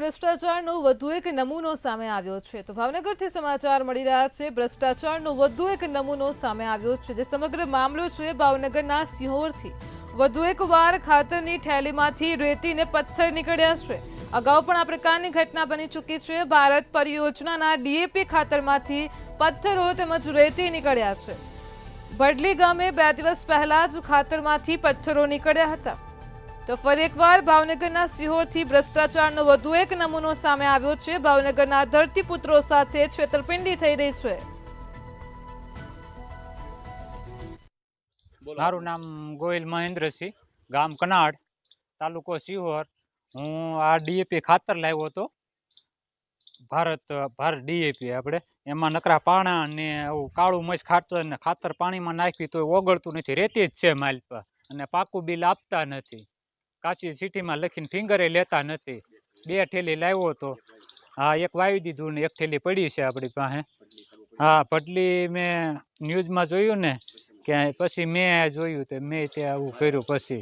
ભ્રષ્ટાચારનો વધુ એક નમૂનો સામે આવ્યો છે તો ભાવનગરથી સમાચાર મળી રહ્યા છે। ભ્રષ્ટાચારનો વધુ એક નમૂનો સામે આવ્યો છે જે સમગ્ર મામલો છે ભાવનગરના સિહોરથી। વધુ એકવાર ખાતરની થેલીમાંથી રેતી ને પથ્થર નીકળ્યા છે। અગાઉ પણ આ પ્રકારની ઘટના બની ચૂકી છે। ભારત પરિયોજનાના ડીએપી ખાતરમાંથી પથ્થરો તેમજ રેતી નીકળ્યા છે। ભડલી ગામે 2 દિવસ પહેલા જ ખાતરમાંથી પથ્થરો નીકળ્યા હતા। તો ફરી એકવાર ભાવનગરના સિહોરથી ભ્રષ્ટાચારનો વધુ એક નમૂનો સામે આવ્યો છે। ભાવનગરના ધરતીપુત્રો સાથે છેતરપિંડી થઈ રહી છે। મારું નામ ગોયલ મહેન્દ્રસિંહ, ગામ કનાડ, તાલુકો સિહોર। હું આ ડીએપી ખાતર લાવ્યો હતો, ભારત ડીએપી આપણે એમાં નકરા પાણા ને કાળું મસ ખાતર પાણીમાં નાખી તો ઓગળતું નથી, રેતી જ છે માલ પર, અને પાકું બિલ આપતા નથી। કાચી સિટીમાં લખીને ફિંગરે લેતા નથી। 2 થેલી લાવ્યો હતો, હા એક વાવી દીધું ને 1 થેલી પડી છે આપણી પાસે। હા ભડલી મેં ન્યૂઝમાં જોયું ને કે પછી મેં જોયું તો મેં ત્યાં આવું કર્યું પછી